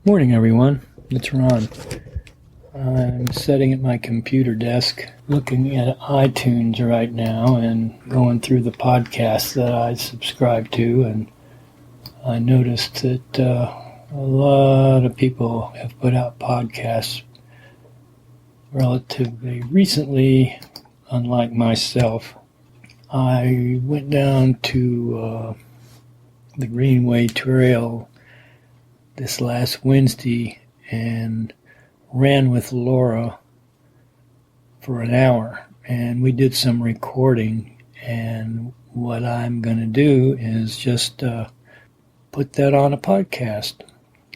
Morning, everyone. It's Ron. I'm sitting at my computer desk looking at iTunes right now and going through the podcasts that I subscribe to, and I noticed that a lot of people have put out podcasts relatively recently, unlike myself. I went down to the Greenway Trail this last Wednesday and ran with Laura for an hour, and we did some recording, and what I'm going to do is just put that on a podcast.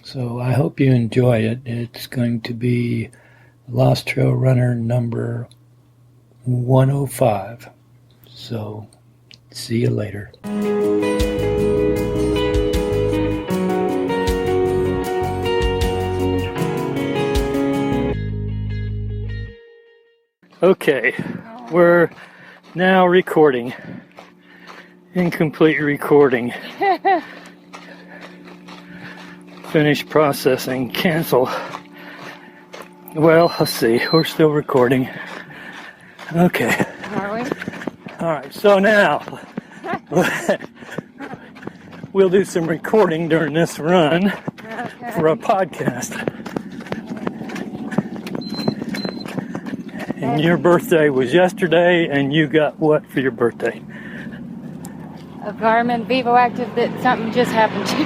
So I hope you enjoy it. It's going to be LostTrailRunner number 105. So see you later. Okay, we're now recording. Incomplete recording. Finish processing. Cancel. Well, let's see. We're still recording. Okay. Are we? Alright, so now we'll do some recording during this run for a podcast. And your birthday was yesterday, and you got what for your birthday? A Garmin Vivo Active that something just happened to.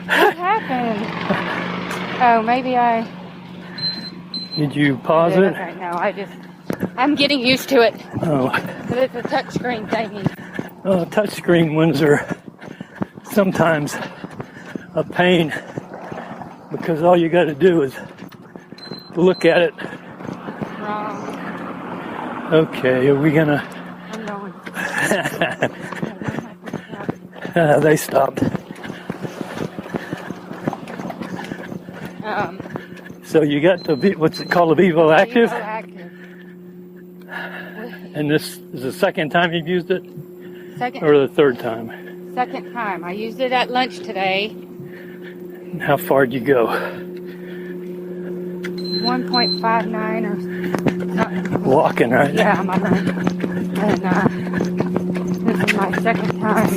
What happened? Oh, maybe I... Did you pause it? Right now, I'm getting used to it. Oh. But it's a touchscreen thingy. Oh, touchscreen ones are sometimes a pain because all you got to do is look at it. Wrong. Okay, are we gonna... I'm going. They stopped. So you got the, what's it called, the Vivo Active? Vivo Active. And this is the second time you've used it? Second. Or the third time? Second time. I used it at lunch today. And how far did you go? 1.59 or something. Walking, right? Yeah, I'm on run. And this is my second time.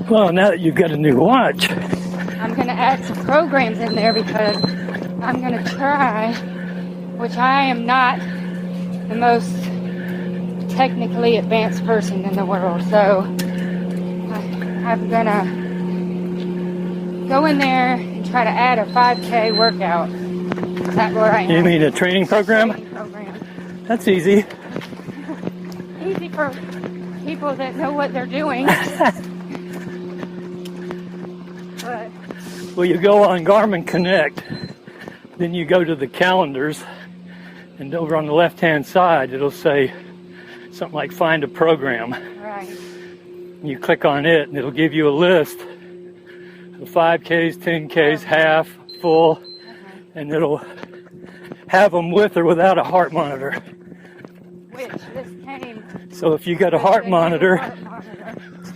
Well, now that you've got a new watch. I'm going to add some programs in there because I'm going to try, which I am not the most technically advanced person in the world, so I'm going to go in there and try to add a 5K workout. That's where I am. You mean a training program? Training program. That's easy. Easy for people that know what they're doing. But Well, you go on Garmin Connect, then you go to the calendars, and over on the left-hand side, it'll say something like find a program. right. You click on it, and it'll give you a list of 5Ks, 10Ks, half, full, and it'll have them with or without a heart monitor. Which this came. So if you got a heart monitor,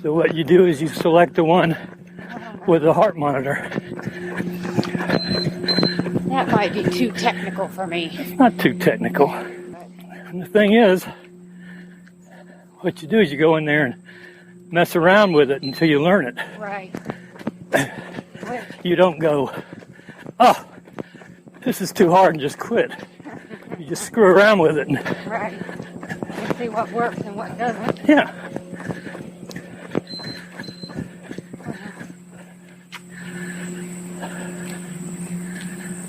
so what you do is you select the one with a heart monitor. That might be too technical for me. Not too technical. And the thing is, what you do is you go in there and mess around with it until you learn it. Right. You don't go, oh, this is too hard, and just quit. You just screw around with it. Right. And see what works and what doesn't. Yeah.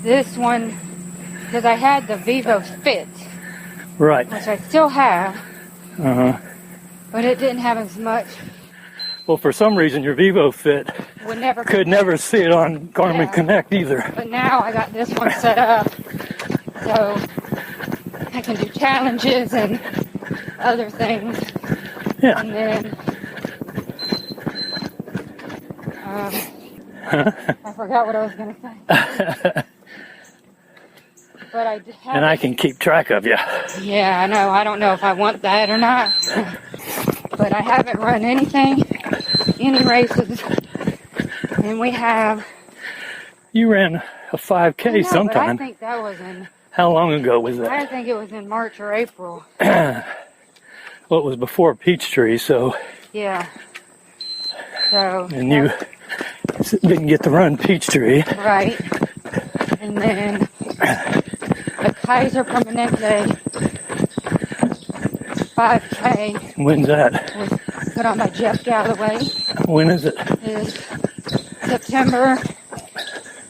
This one, because I had the Vivo Fit, Right. which I still have, Uh-huh. but it didn't have as much. Well, for some reason, your Vivo Fit Would never could never see it on Garmin Yeah. Connect either. But now I got this one set up, so I can do challenges and other things. Yeah. And then I forgot what I was going to say. But I did have And I can keep track of you. Yeah, I know. I don't know if I want that or not. But I haven't run any races And we have... You ran a 5K I sometime. think that was in... How long ago was I that? think it was in March or April. Well, it was before Peachtree, so... Yeah. So... And you didn't get to run Peachtree. Right. And then the Kaiser Permanente 5K When's that? was put on by Jeff Galloway. When is it? Is September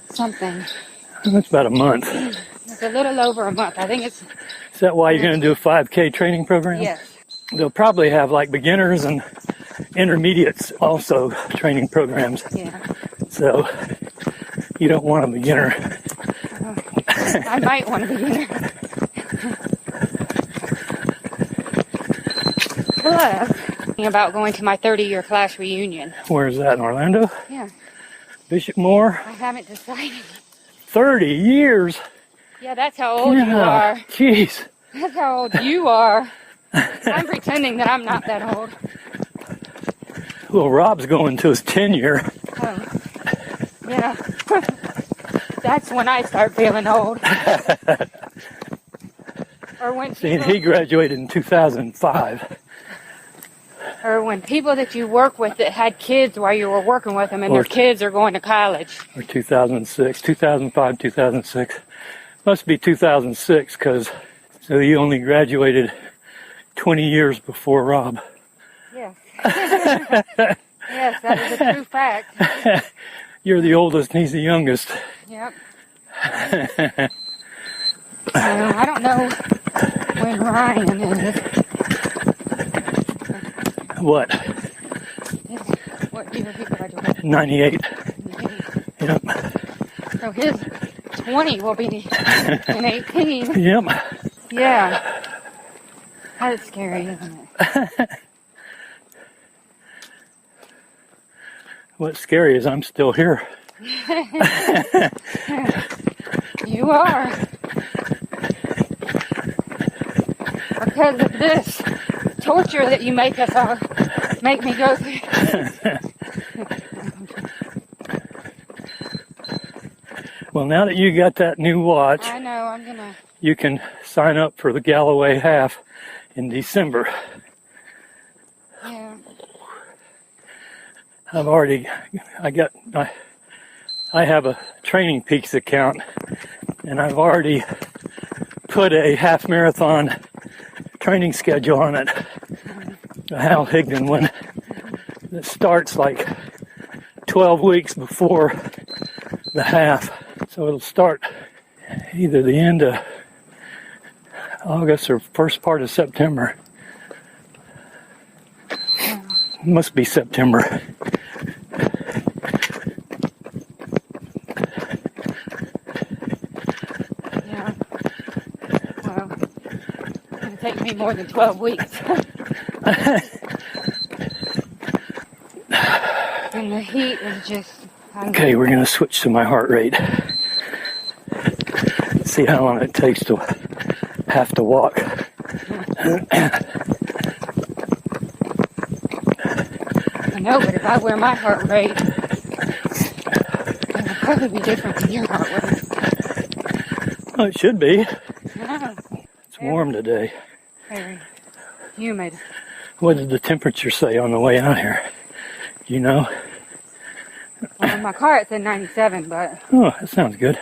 something. That's about a month. It's a little over a month. I think it's... Is that why you're going to do a 5K training program? Yes. They'll probably have like beginners and intermediates also training programs. Yeah. So you don't want a beginner. I might want a beginner. Plus, thinking about going to my 30-year class reunion. Where is that, in Orlando? Yeah. Bishop Moore? I haven't decided. 30 years? Yeah, that's how old you are. Jeez. That's how old you are. I'm pretending that I'm not that old. Well, Rob's going to his 10-year. Oh, yeah. That's when I start feeling old. Or when See, people, he graduated in 2005. or when people that you work with that had kids while you were working with them and their kids are going to college. Or 2006, 2005, 2006. Must be 2006, because so you only graduated 20 years before Rob. Yes. Yes, that is a true fact. You're the oldest and he's the youngest. Yep. I don't know when Ryan is. What? What year he graduated? 98. Yep. So his 20 will be in 18. Yep. Yeah. That's scary, isn't it? What's scary is I'm still here. You are. Because of this torture that you make us all make me go through. Well, now that you got that new watch, I know, I'm gonna... you can sign up for the Galloway half in December. Yeah. I have a Training Peaks account, and I've already put a half marathon training schedule on it. A Hal Higdon one that starts like 12 weeks before the half. So it'll start either the end of August or first part of September. Must be September. Yeah. Well, it's going to take me more than 12 weeks. And the heat is just... Okay, we're going to switch to my heart rate. See how long it takes to have to walk. I know, but if I wear my heart rate, it'll probably be different than your heart rate. Oh, it should be. Yeah. It's warm today. Very humid. What did the temperature say on the way out here? You know? Well, in my car it said 97, but Oh, that sounds good.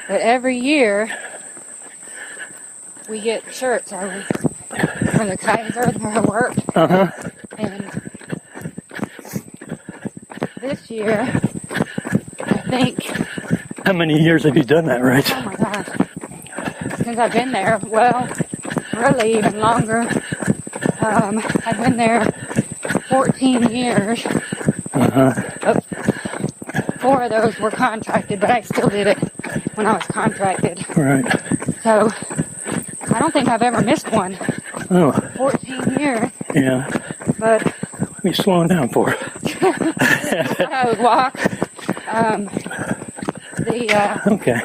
every year we get shirts for the Kaiser where I work. Uh-huh. And this year, I think... How many years have you done that, Rach? Oh my gosh. Since I've been there, well, really even longer. I've been there 14 years. Uh-huh. 4 of those were contracted, but I still did it when I was contracted. Right. So, I don't think I've ever missed one. Oh. 14 years. Yeah. But... What are you slowing down for? I would walk. Okay.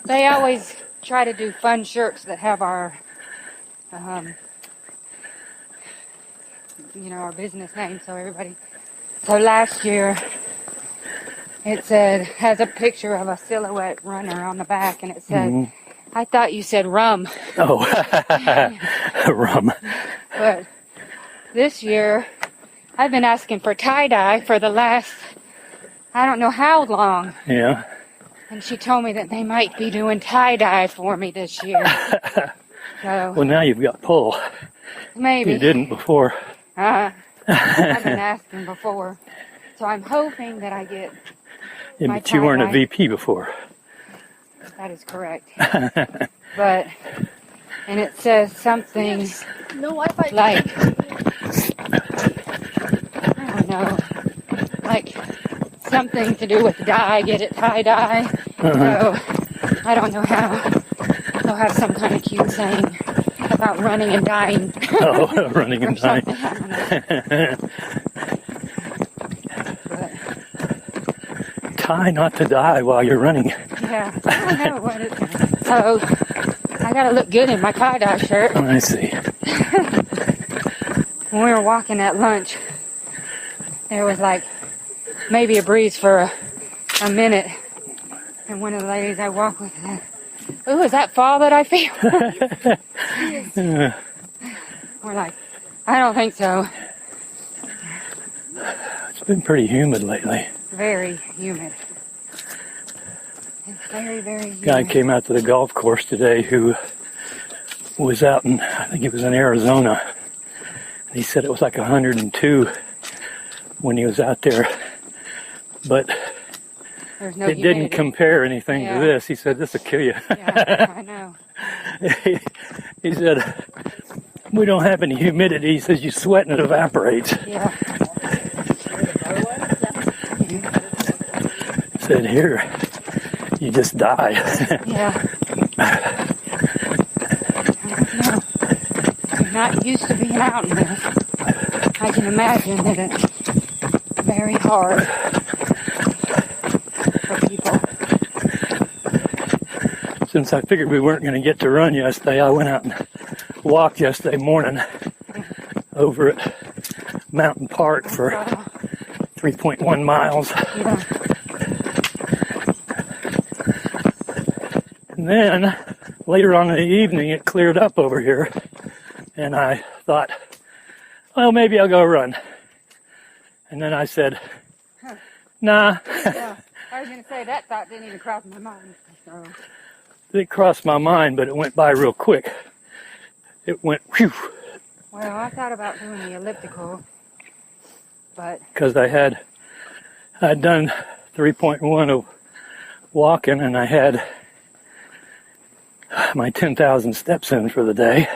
They always try to do fun shirts that have our our business name, so everybody. So last year, it has a picture of a silhouette runner on the back, and it said, I thought you said rum. Oh, rum. But this year, I've been asking for tie-dye for the last, I don't know how long. Yeah. And she told me that they might be doing tie-dye for me this year. So, well, now you've got pull. Maybe. You didn't before. I've been asking before. So I'm hoping that I get Yeah, my but you weren't a tie-dye. VP before. That is correct. But, and it says something like, I don't know, like something to do with dye, get it tie-dye. So I don't know how. They'll have some kind of cute saying about running and dying. Oh, running and dying. I don't know. But, try not to die while you're running. yeah, I don't know what it is. So I gotta look good in my tie-dye shirt. I see. When we were walking at lunch, there was like maybe a breeze for a minute. And one of the ladies I walk with said, "Ooh, is that fall that I feel?" We're like, I don't think so. It's been pretty humid lately. Very humid. It's very, very humid. Guy came out to the golf course today who was out in, I think it was in Arizona. And he said it was like 102 when he was out there. But There's no it didn't compare anything to this. He said, this will kill you. Yeah, I know. He said, we don't have any humidity. He says, you sweat and it evaporates. Yeah. He said, here, you just die. Yeah. I don't know. I'm not used to being out in this. I can imagine that it's very hard for people. Since I figured we weren't going to get to run yesterday, I went out and walked yesterday morning over at Mountain Park for 3.1 miles. Yeah. And then later on in the evening, it cleared up over here. And I thought, well, maybe I'll go run. And then I said, nah. Yeah. I was going to say that thought didn't even cross my mind. So. It crossed my mind, but it went by real quick. It went, whew. Well, I thought about doing the elliptical, but Because I'd done 3.1 of walking, and I had my 10,000 steps in for the day.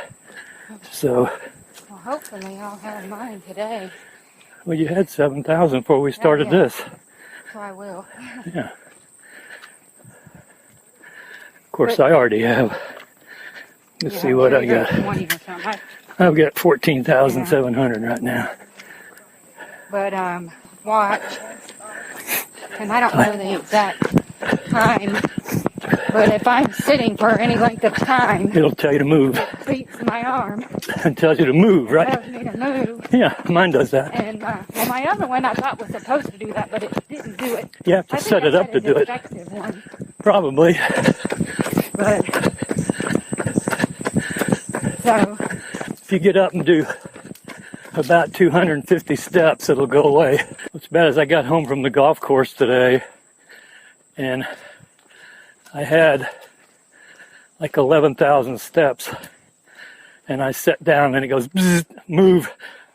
So, well, hopefully I'll have mine today. well, you had 7,000 before we started this. So I will. Yeah. Of course, I already have. Let's see what I got. 20 or something. I've got 14,700 right now. But watch, and I don't know the exact time, but if I'm sitting for any length of time, It'll tell you to move. it beats my arm. It tells you to move, right? Tells me to move. Yeah, mine does that. And well, my other one I thought was supposed to do that, but it didn't do it. You have to set it up to do it. One. Probably. But so If you get up and do about 250 steps, it'll go away. What's bad is I got home from the golf course today and I had like 11,000 steps and I sat down and it goes, bzz, move.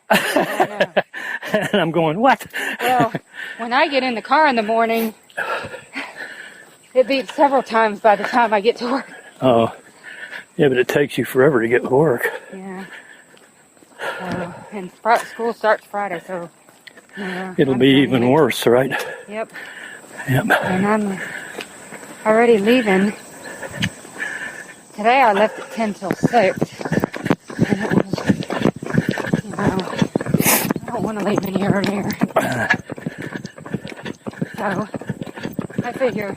And I'm going, what? well, when I get in the car in the morning, it beeps several times by the time I get to work. Oh, yeah, but it takes you forever to get to work. Yeah. And school starts Friday, so It'll be even worse, right? Yep. Yep. And I'm already leaving. Today I left at 10 till 6. And it was, I don't want to leave any earlier. So I figure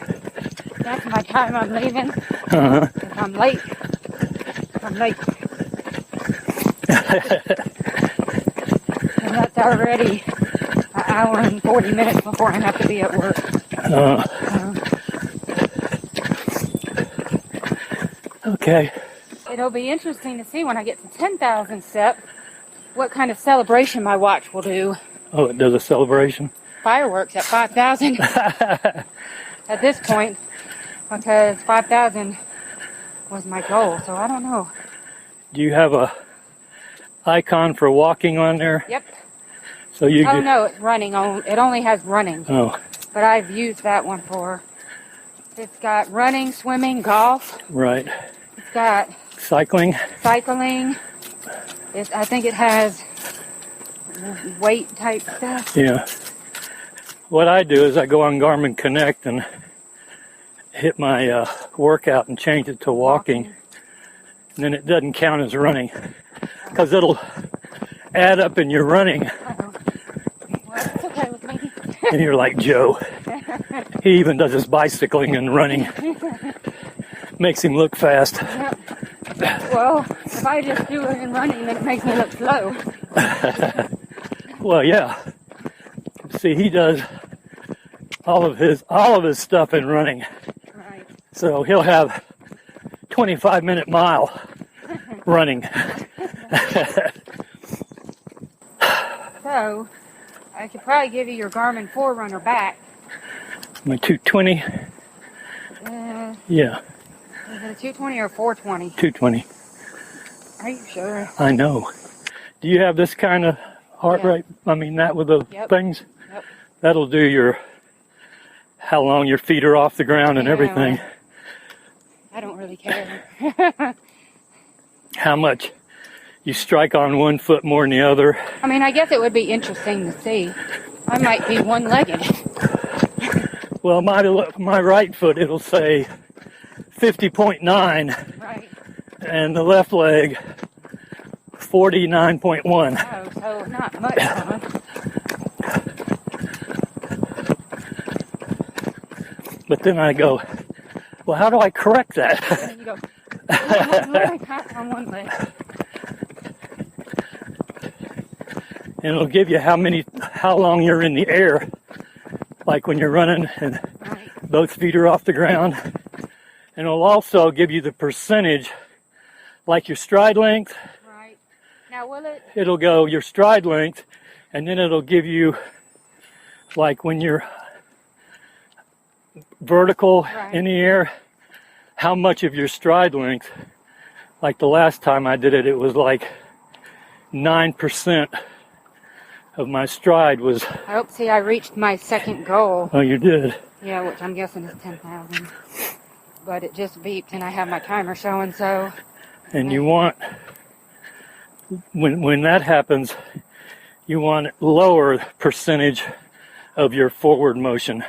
that's my time I'm leaving. If I'm late, I'm late. already an hour and 40 minutes before I have to be at work. Okay. It'll be interesting to see when I get to 10,000 steps what kind of celebration my watch will do. Oh, it does a celebration? Fireworks at 5,000 at this point, because 5,000 was my goal, so I don't know. Do you have a icon for walking on there? Yep. So you Oh, no, it's running. It only has running. Oh. But I've used that one for, it's got running, swimming, golf. Right. It's got cycling. I think it has weight type stuff. Yeah. What I do is I go on Garmin Connect and hit my workout and change it to walking. And then it doesn't count as running because it'll add up in your running. Well, it's okay with me. And you're like Joe. He even does his bicycling and running. Makes him look fast. Yep. Well, if I just do it in running, then it makes me look slow. Well, yeah. See, he does all of his stuff in running. Right. So he'll have 25-minute mile running. So, I could probably give you your Garmin Forerunner back. My 220. Yeah. Is it a 220 or a 420? 220. Are you sure? I know. Do you have this kind of heart rate? I mean, that with the things? Yep. That'll do how long your feet are off the ground and everything. I don't really care. How much you strike on one foot more than the other. I mean, I guess it would be interesting to see. I might be one-legged. Well, my right foot, it'll say 50.9. Right. And the left leg, 49.1. Oh, so not much, huh? But then I go, well, how do I correct that? And you go, one leg, on one leg. And it'll give you how long you're in the air, like when you're running and both feet are off the ground. And it'll also give you the percentage, like your stride length. Right. Now, will it? It'll go your stride length, and then it'll give you, like when you're vertical in the air, how much of your stride length. Like the last time I did it, it was like 9% of my stride was. Oh, see, I reached my second goal. Oh, you did? Yeah, which I'm guessing is 10,000. But it just beeped, and I have my timer showing, so. And you want, when that happens, you want lower percentage of your forward motion.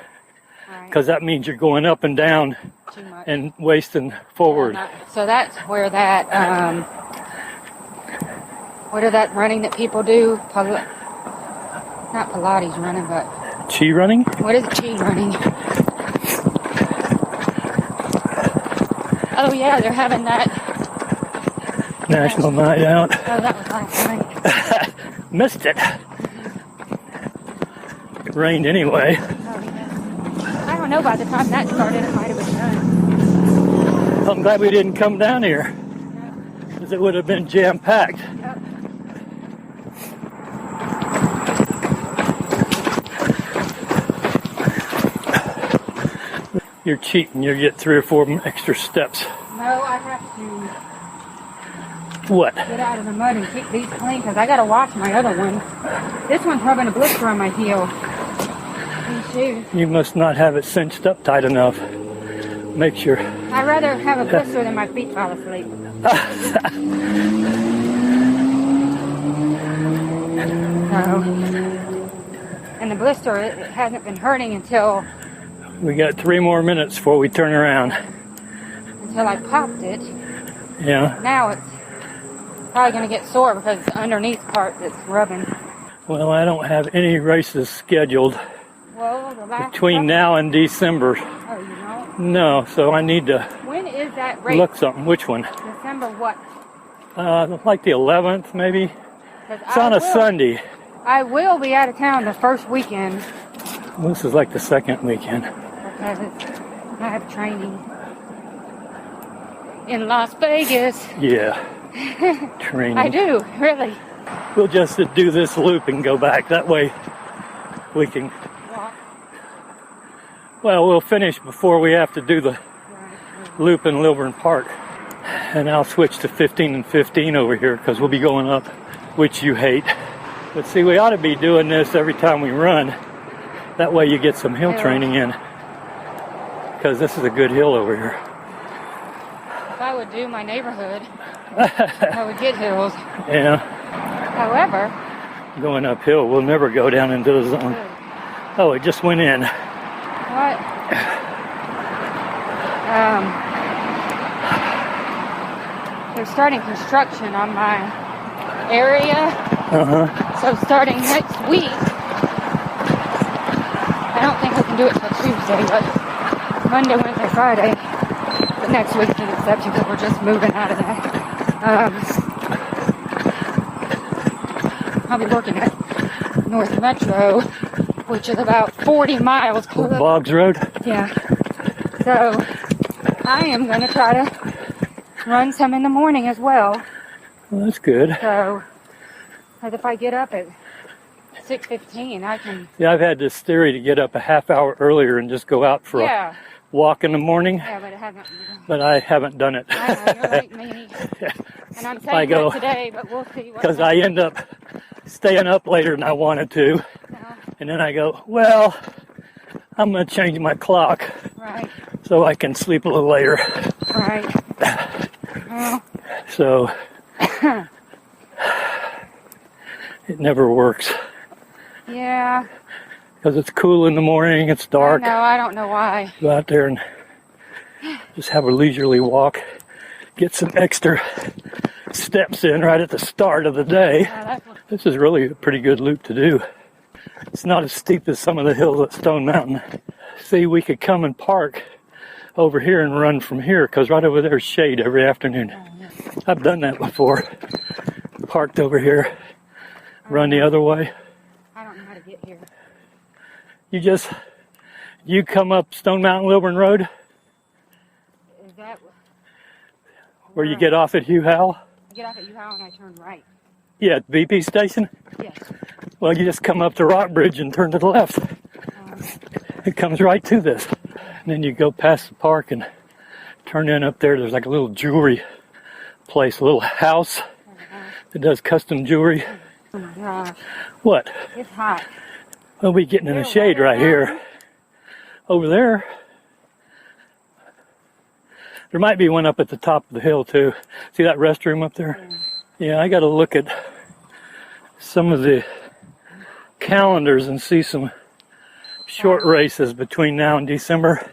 Because that means you're going up and down and wasting forward. So that's where that, what are that running that people do? Not Pilates running, but... Chi running? What is chi running? Oh yeah, they're having that... National Night Out. Oh, that was last night. Missed it. It rained anyway. I don't know, by the time that started, it might have been done. I'm glad we didn't come down here, because it would have been jam-packed. Yep. You're cheating. You get 3 or 4 extra steps. No, I have to What? get out of the mud and keep these clean, because I got to wash my other one. This one's rubbing a blister on my heel. These shoes. You must not have it cinched up tight enough. Make sure. I'd rather have a blister than my feet fall asleep. And the blister, it hasn't been hurting until... We got 3 more minutes before we turn around. Until I popped it. Yeah. Now it's probably going to get sore because it's the underneath part that's rubbing. Well, I don't have any races scheduled between now and December. Oh, you don't? No, so I need to when is that race? Look something. Which one? December what? Like the 11th, maybe. It's on a Sunday. I will be out of town the first weekend This is like the second weekend. because I have training in Las Vegas. Yeah. Training. I do, really. We'll just do this loop and go back. That way we can... Well, we'll finish before we have to do the loop in Lilburn Park. And I'll switch to 15 and 15 over here because we'll be going up, which you hate. But see, we ought to be doing this every time we run. That way you get some hill training in. Because this is a good hill over here. If I would do my neighborhood, I would get hills. Yeah. However, going uphill, we'll never go down into the zone. Oh, it just went in. what? They're starting construction on my area. So starting next week, I don't think we can do it till Tuesday, but Monday, Wednesday, Friday. But next week's an exception because we're just moving out of that. I'll be working at North Metro, which is about 40 miles. Boggs Road? Yeah. So I am going to try to run some in the morning as well. Well, that's good. So, as if I get up at 6:15, I can... Yeah, I've had this theory to get up a half hour earlier and just go out for a walk in the morning. Yeah, but it hasn't... But I haven't done it. I know, you're like me. And I'm saying that today, but we'll see what... Because I end up staying up later than I wanted to. No. And then I go, well, I'm going to change my clock. Right. So I can sleep a little later. Right. Well. So... it never works. Yeah. Because it's cool in the morning, it's dark. No, I don't know why. Go out there and just have a leisurely walk. Get some extra steps in right at the start of the day. Yeah, This is really a pretty good loop to do. It's not as steep as some of the hills at Stone Mountain. See, we could come and park over here and run from here because right over there is shade every afternoon. I've done that before. Parked over here, run the other way. I don't know how to get here. You come up Stone Mountain Lilburn Road? Is that where you get off at Hugh Howell? I get off at U-Haul and I turn right. Yeah, at BP station? Yes. Well, you just come up to Rockbridge and turn to the left. It comes right to this. And then you go past the park and turn in up there. There's like a little jewelry place, a little house that does custom jewelry. Oh my gosh. What? It's hot. We'll be getting in the shade right here. Over there. There might be one up at the top of the hill too. See that restroom up there? Yeah, I got to look at some of the calendars and see some short races between now and December.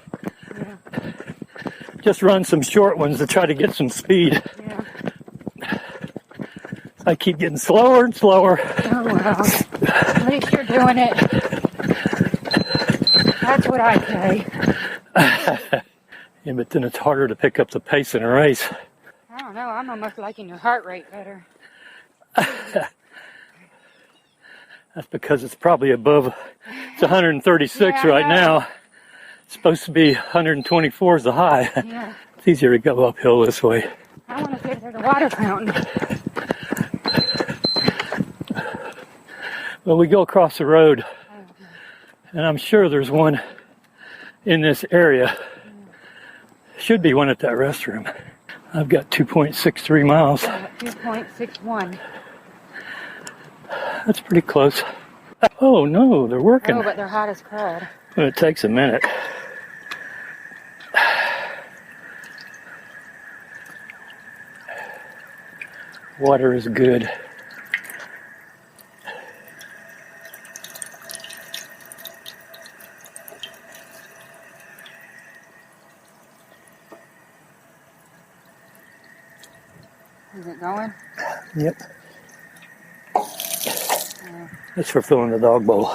Yeah. Just run some short ones to try to get some speed. Yeah. I keep getting slower and slower. Oh well. At least you're doing it. That's what I say. Yeah, but then it's harder to pick up the pace in a race. I don't know. I'm almost liking your heart rate better. That's because it's probably above, it's 136 right now. It's supposed to be 124 is the high. Yeah. It's easier to go uphill this way. I want to see if there's a water fountain. Well, we go across the road, and I'm sure there's one in this area. Should be one at that restroom. I've got 2.63 miles. 2.61. That's pretty close. Oh no, they're working. Oh, but they're hot as crud. Well, it takes a minute. Water is good. Is it going? Yep. That's for filling the dog bowl.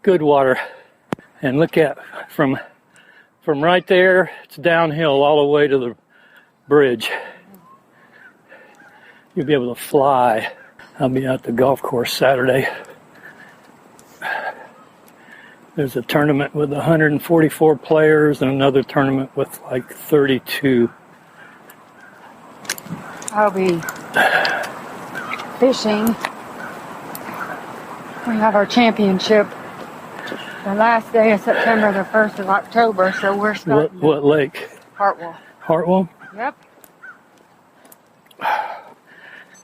Good water. And look at from right there, it's downhill all the way to the bridge. You'll be able to fly. I'll be at the golf course Saturday. There's a tournament with 144 players and another tournament with like 32. I'll be fishing. We have our championship the last day of September, the 1st of October, so we're starting. What lake? Hartwell. Hartwell? Yep.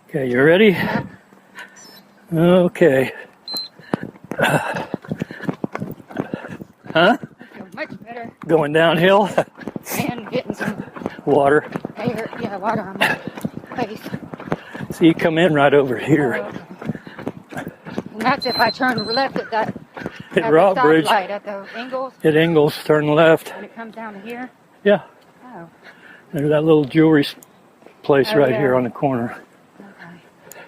Okay, you ready? Yep. Okay. Huh? I feel much better. Going downhill? And getting some Water. air, water on my face. So you come in right over here. Okay. And that's if I turn left at that At Rock Bridge. stoplight at the Ingalls, At Ingalls, turn left. and it comes down to here. Yeah. Oh, There's that little jewelry place Oh, right yeah. here on the corner. okay.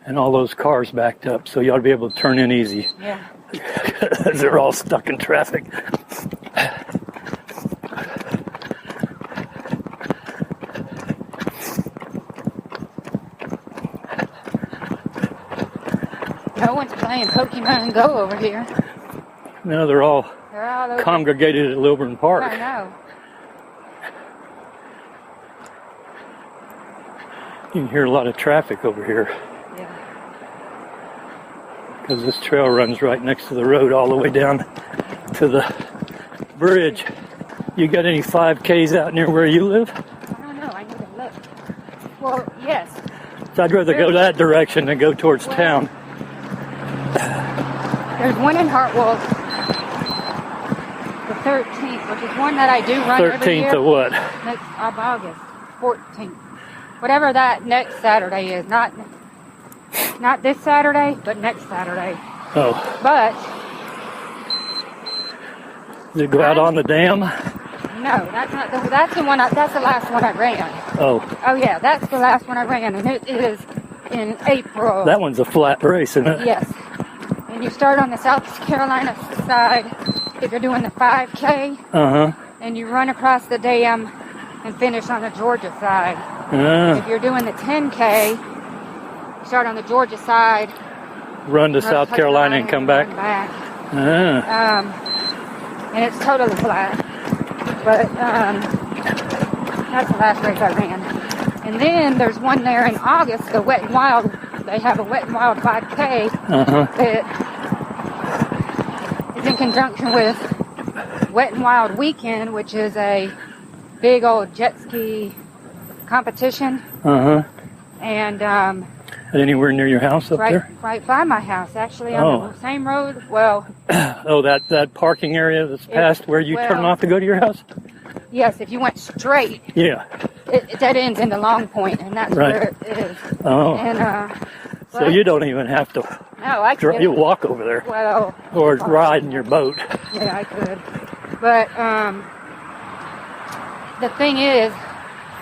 And all those cars backed up, so you ought to be able to turn in easy. Yeah. They're all stuck in traffic. No one's playing Pokemon Go over here. No, they're all They're all over. congregated at Lilburn Park. I know. You can hear a lot of traffic over here Yeah. because this trail runs right next to the road all the way down to the bridge. You got any 5Ks out near where you live? I don't know. I need to look. Well, yes. So I'd rather go that direction than go towards town. There's one in Hartwell, the 13th, which is one that I do run every 13th year. of what? Next of August, 14th. Whatever that next Saturday is. Not this Saturday, but next Saturday. Oh, But, does it go out on the dam? no, that's not that's the one, that's the last one I ran. Oh, Oh yeah, that's the last one I ran, and it is in April. that one's a flat race, isn't it? Yes. And you start on the South Carolina side if you're doing the 5K, Uh-huh. and you run across the dam and finish on the Georgia side. If you're doing the 10K, you start on the Georgia side, Run to South Carolina and come back. run back. Ah. And it's totally flat. But that's the last race I ran. And then there's one there in August, the Wet and Wild. They have a Wet and Wild 5K Uh-huh. that is in conjunction with Wet and Wild Weekend, which is a big old jet ski competition. Uh-huh. And Anywhere near your house up there? right by my house, actually, on the same road. Well, Oh, that parking area that's past where you turn off to go to your house? yes, if you went straight, Yeah. it dead ends into Long Point, and that's Right. where it is. Oh. And So you don't even have to no, I could. you walk over there Well, or ride in your boat. yeah, I could. But the thing is,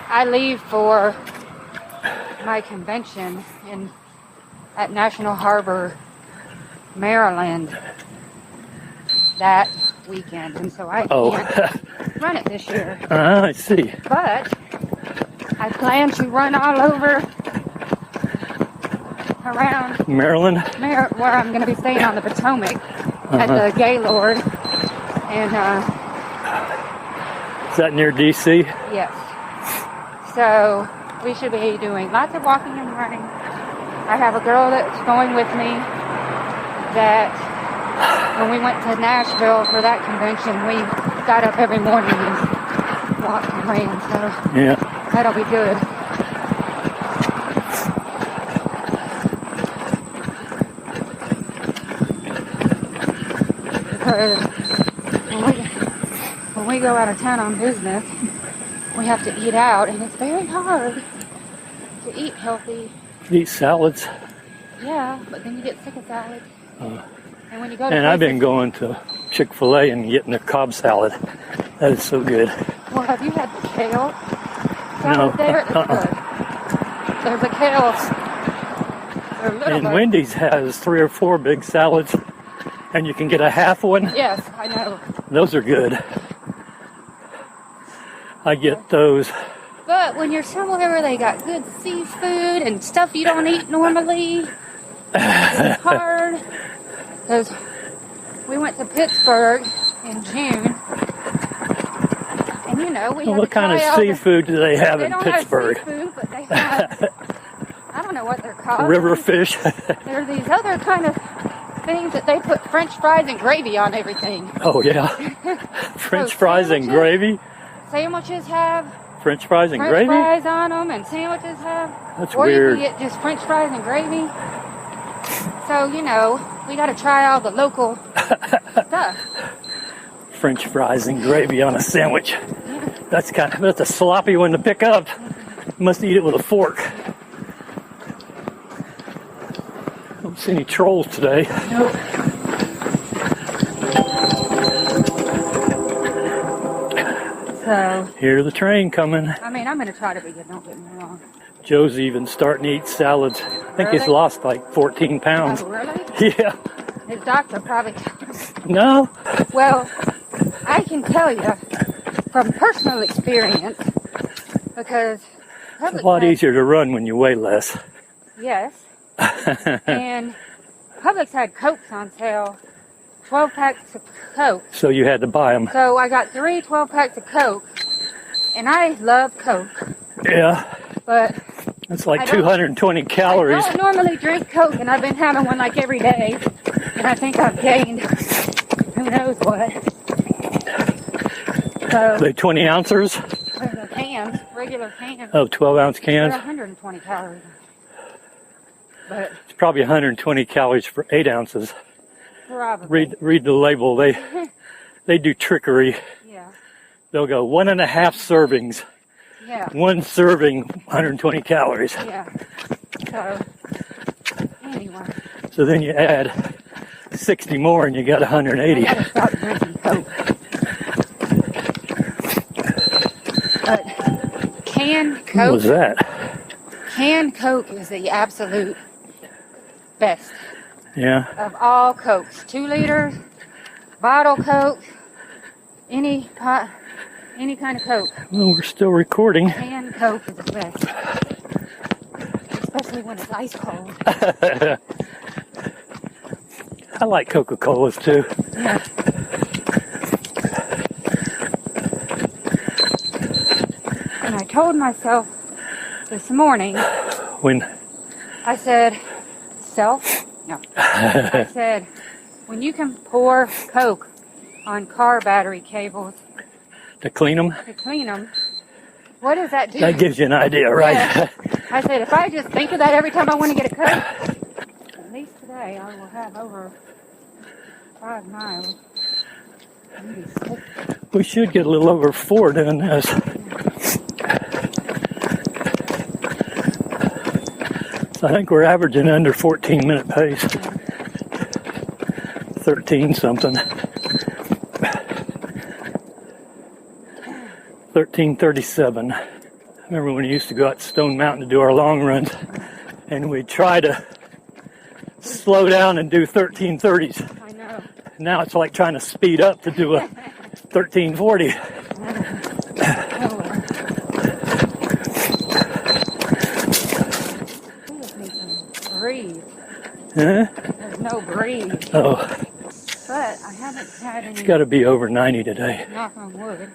I leave for my convention at National Harbor, Maryland, that weekend, and so I can't run it this year. I see. But I plan to run all over around Maryland? where I'm going to be staying on the Potomac at the Gaylord, and Is that near D.C.? yes. So we should be doing lots of walking and running. I have a girl that's going with me that when we went to Nashville for that convention, we got up every morning and walked and ran, so Yeah. that'll be good. Because when we go out of town on business, we have to eat out, and it's very hard to eat healthy. Eat salads. Yeah, but then you get sick of salads. And when you go to And I've been places- going to Chick-fil-A and getting their Cobb salad. That is so good. Well, have you had the kale salad No. there? It's good. There's a kale. They're little, And but Wendy's has 3 or 4 big salads And you can get a half one? Yes, I know. Those are good. I get those. But when you're somewhere where they got good seafood and stuff you don't eat normally, it's hard. Because we went to Pittsburgh in June. And you know, we had What to kind of try all seafood do they have They in don't Pittsburgh? have seafood, but they have, I don't know what they're called. River fish. There are these other kind of things that they put French fries and gravy on everything. Oh, yeah. French fries and gravy? Sandwiches have French fries and French gravy? fries on them, and sandwiches have. That's or weird. you can get just French fries and gravy. So, you know, we got to try all the local stuff. French fries and gravy on a sandwich. Yeah. That's a sloppy one to pick up. You must eat it with a fork. Don't see any trolls today. Nope. So, Hear the train coming. I mean, I'm going to try to be good, don't get me wrong. Joe's even starting to eat salads. I think he's Really? lost like 14 pounds. Oh, really? Yeah. His doctor probably. No? Well, I can tell you from personal experience, because It's a lot easier to run when you weigh less. Yes. And Publix had Cokes on sale, 12 packs of Coke. So you had to buy them. So I got 12 packs of Coke, and I love Coke, Yeah. but It's like I don't- 220 calories. I don't normally drink Coke, and I've been having one like every day, and I think I've gained who knows what. So, They 20 ounces? the cans, regular cans, Oh, 12-ounce they're cans? 120 calories. But It's probably 120 calories for 8 ounces. probably. Read the label. They do trickery. Yeah. They'll go 1.5 servings. Yeah. One serving, 120 calories. Yeah. So, anyway, So then you add 60 more and you got I 180. gotta stop drinking Coke. But canned What was Coke, that? canned Coke is the absolute best Yeah. of all Cokes. 2 liters, bottle Coke, any kind of Coke. Well, we're still recording. Canned Coke is the best. Especially when it's ice cold. I like Coca-Colas too. Yeah. And I told myself this morning, When I said, I said, when you can pour Coke on car battery cables to clean them, to clean them, what does that do? that gives you an idea, right? Yeah. I said, if I just think of that every time I want to get a Coke, at least today I will have over 5 miles. Maybe 6. We should get a little over 4 doing this. So I think we're averaging under 14-minute pace. 13 something. 13:37. I remember when we used to go out to Stone Mountain to do our long runs, and we'd try to slow down and do 13:30s. I know. Now it's like trying to speed up to do a 13:40. We just need some breeze. Huh? There's no breeze. Oh, But I haven't had any, it's got to be over 90 today, knock on wood,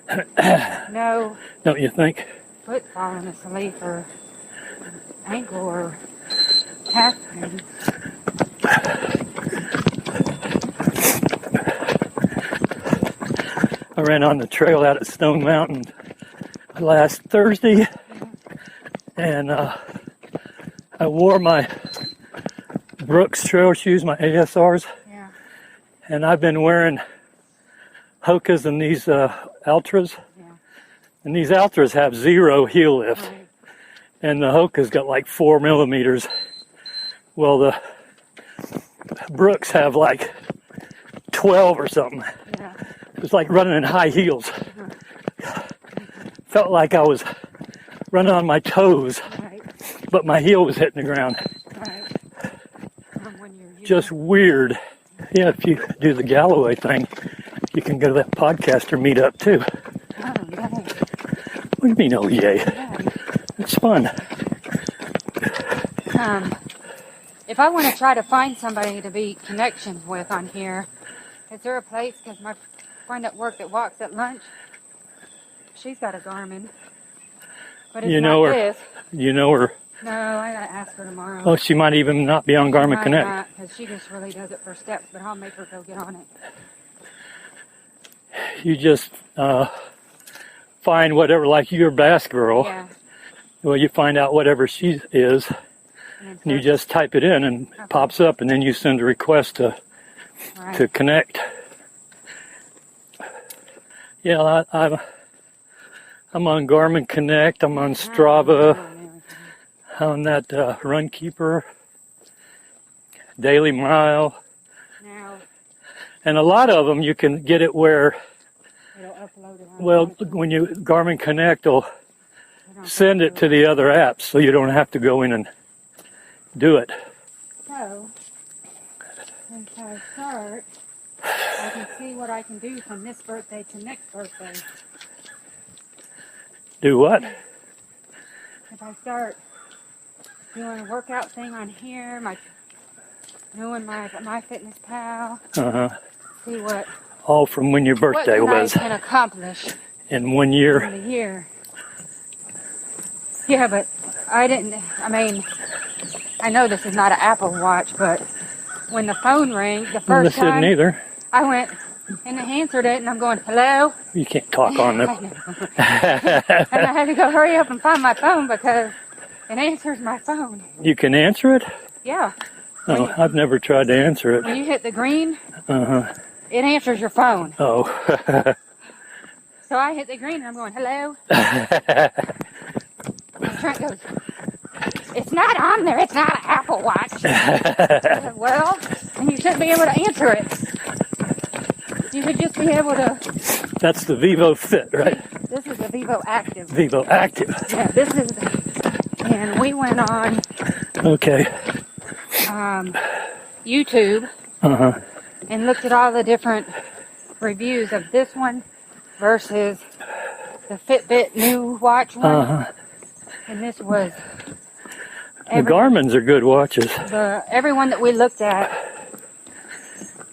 no don't you think? foot falling asleep or ankle or calf pain. I ran on the trail out at Stone Mountain last Thursday, and I wore my Brooks trail shoes, my ASRs, Yeah. and I've been wearing Hokas and these Altras, Yeah. and these Altras have 0 heel lift, Right. and the Hoka's got like 4 millimeters. Well, the Brooks have like 12 or something. Yeah. It's like running in high heels. Felt like I was running on my toes, Right. but my heel was hitting the ground. Right. When you're using, Just weird. Yeah, if you do the Galloway thing, you can go to that podcaster meetup too. Oh, yeah. What do you mean, oh yay? Yeah. It's fun. If I want to try to find somebody to be connections with on here, is there a place? Because my friend at work that walks at lunch, she's got a Garmin. But it's You know not her. this. You know her. No, I gotta ask her tomorrow. Oh, she might even not be on Garmin Connect. Because she just really does it for steps, but I'll make her go get on it. You just find whatever, like your bass girl. Yeah. Well, you find out whatever she is, and you just type it in, and it pops up, and then you send a request to connect. Yeah, I'm on Garmin Connect. I'm on Strava. On that Runkeeper, Daily Mile, and a lot of them you can get it where, it'll upload it on well, when you Garmin Connect will send it to the other apps, so you don't have to go in and do it. So, once I start, I can see what I can do from this birthday to next birthday. Do what? If I start doing a workout thing on here, doing my Fitness Pal, see what All from when your birthday was. I can accomplish In 1 year. in a year. Yeah, but I know this is not an Apple Watch, but when the phone rang the first This isn't time, either. I went and answered it, and I'm going, hello? You can't talk on them. And I had to go hurry up and find my phone because it answers my phone. You can answer it? Yeah. Oh, I've never tried to answer it. When you hit the green, it answers your phone. Oh. So I hit the green and I'm going, hello? And Trent goes, it's not on there. It's not an Apple Watch. I said, well, and you shouldn't be able to answer it. You should just be able to. That's the Vivo Fit, right? This is a Vivo Active. Vivo Active. Yeah, this is, and we went on YouTube and looked at all the different reviews of this one versus the Fitbit new watch one. And this was The Garmin's are good watches. Everyone that we looked at,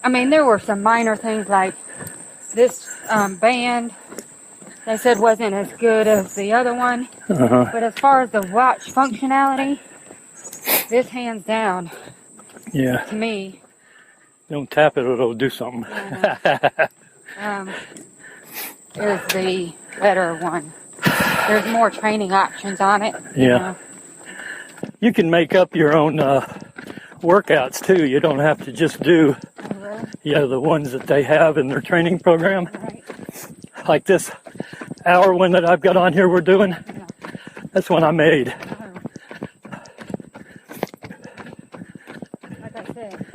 I mean, there were some minor things like this band, they said wasn't as good as the other one. But as far as the watch functionality, this hands down, to me. Don't tap it or it'll do something. Is the better one. There's more training options on it. You can make up your own workouts too. You don't have to just do the ones that they have in their training program. Like this hour one that I've got on here we're doing. That's one I made. Like I said,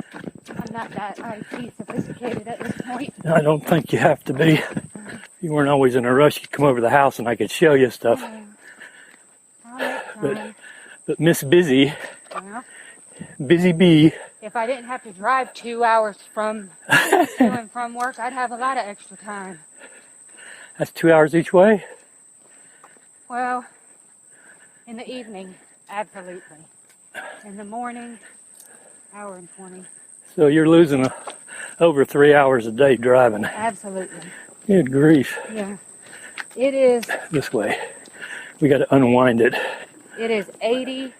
I'm not that IT sophisticated at this point. I don't think you have to be. If you weren't always in a rush, you'd come over to the house and I could show you stuff. But Miss Busy, Busy Bee. If I didn't have to drive 2 hours to and from work, I'd have a lot of extra time. That's 2 hours each way? Well, in the evening, absolutely. In the morning, hour and 20. So you're losing over 3 hours a day driving. Absolutely. Good grief. Yeah. It is. This way. We got to unwind it. It is 80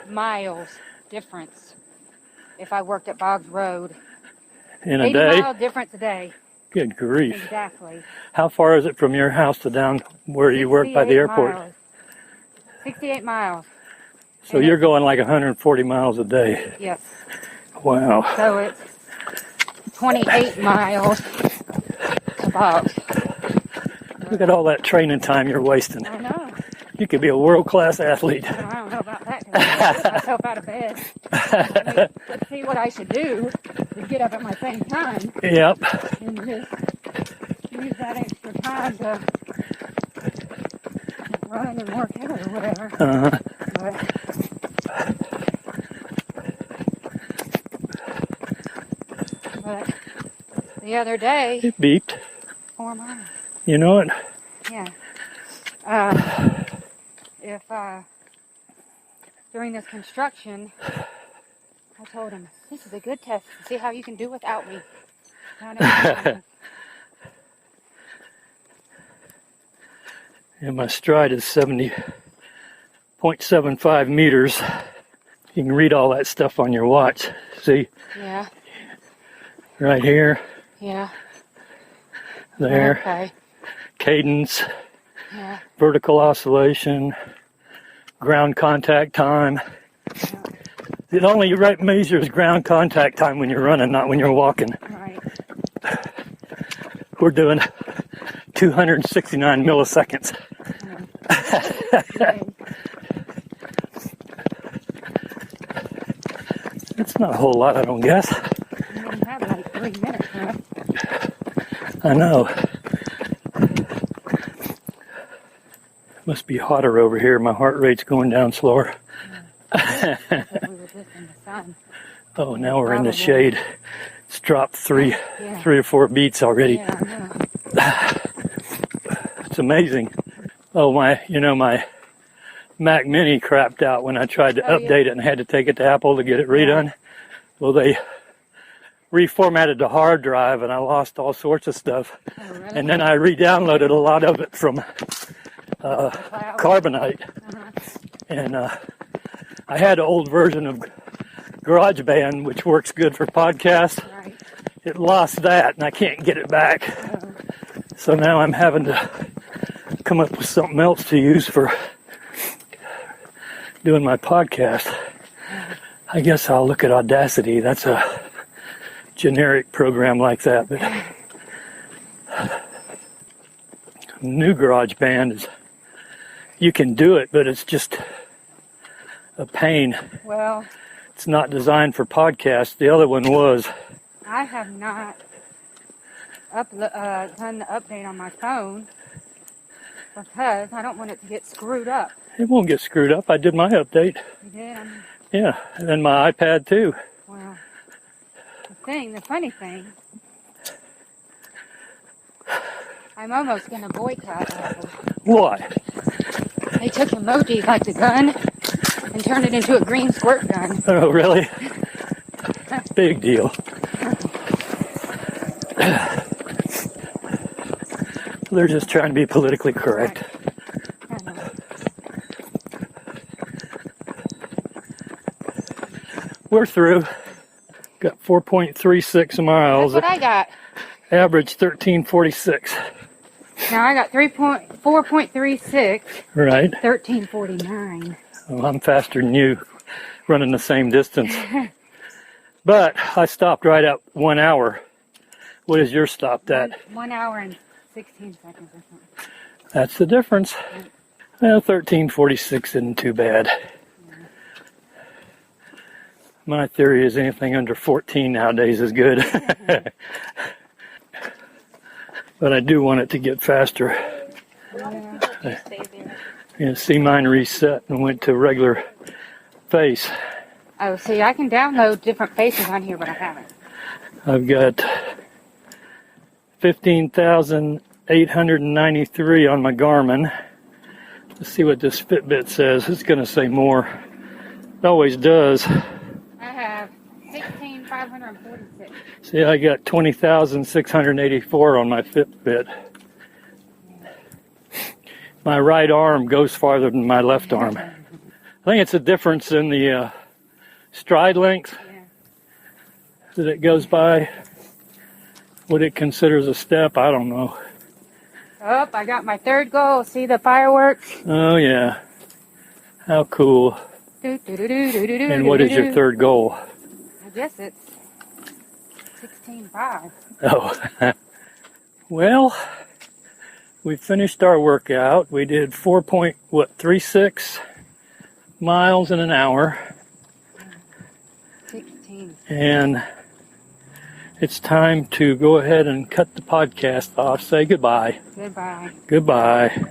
miles difference if I worked at Boggs Road. In a day? 80 mile difference a day. Good grief. Exactly. How far is it from your house to down where you work by the airport? Miles. 68 miles. So you're going like 140 miles a day. Yes. Wow. So it's 28 miles to Boggs. Look at all that training time you're wasting. I know. You could be a world-class athlete. Well, I don't know about that because I get myself out of bed. I mean, let's see what I should do to get up at my same time. Yep. And just use that extra time to run and work out or whatever. But the other day, It beeped. 4 miles. You know it? Yeah. If during this construction, I told him, this is a good test to see how you can do without me. And my stride is 70.75 meters. You can read all that stuff on your watch. See? Yeah. Right here. Yeah. There. Okay. Cadence. Yeah. Vertical oscillation. Ground contact time. Yeah. It only measures ground contact time when you're running, not when you're walking. Right. We're doing 269 milliseconds. It's not a whole lot, I don't guess. You only have like 3 minutes, huh? I know. Must be hotter over here. My heart rate's going down slower. Yeah. We were just in the sun. Oh, now we're in the shade. It's dropped three or four beats already. Yeah, I know. It's amazing. Oh, my Mac Mini crapped out when I tried to update it and had to take it to Apple to get it redone. Yeah. Well, they reformatted the hard drive and I lost all sorts of stuff. Oh, really? And then I re-downloaded a lot of it from Carbonite. And I had an old version of GarageBand, which works good for podcasts. Right. It lost that and I can't get it back. So now I'm having to come up with something else to use for doing my podcast. I guess I'll look at Audacity. That's a generic program like that. But new GarageBand is, you can do it, but it's just a pain. Well, it's not designed for podcasts. The other one was. I have not done the update on my phone because I don't want it to get screwed up. It won't get screwed up. I did my update. You did? Yeah, and then my iPad too. Well, the funny thing, I'm almost going to boycott Apple. Why? They took emojis like the gun and turned it into a green squirt gun. Oh, really? Big deal. They're just trying to be politically correct. We're through. Got 4.36 miles. That's what I got. Average 1346. Now I got 4.36. Right. 1349. Well, I'm faster than you, running the same distance. But I stopped right at 1 hour. What is your stop at? 1 hour and 16 seconds or something. That's the difference. Well, 1346 isn't too bad. My theory is anything under 14 nowadays is good. But I do want it to get faster. Yeah. See, mine reset and went to regular pace. Oh, see, I can download different faces on here, but I haven't. I've got 15,893 on my Garmin. Let's see what this Fitbit says. It's going to say more. It always does. I have 16,546. See, I got 20,684 on my Fitbit. My right arm goes farther than my left arm. I think it's a difference in the stride length that it goes by. What it considers a step, I don't know. Oh, I got my third goal. See the fireworks? Oh, yeah. How cool. And what is your third goal? I guess it's 16.5. Oh. Well, we finished our workout. We did 4.36 miles in an hour. 16. And it's time to go ahead and cut the podcast off. Say goodbye. Goodbye. Goodbye.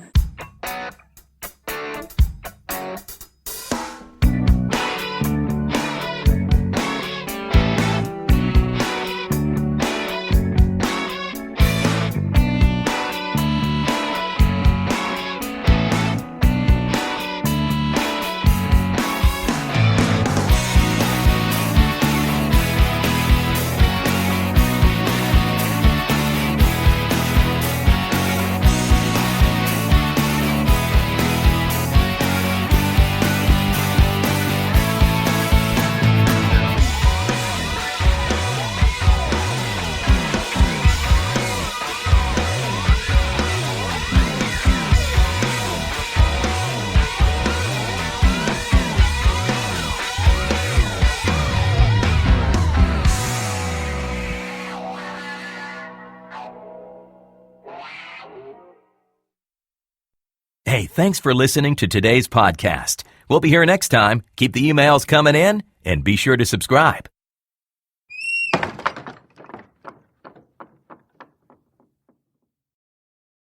Hey, thanks for listening to today's podcast. We'll be here next time. Keep the emails coming in and be sure to subscribe.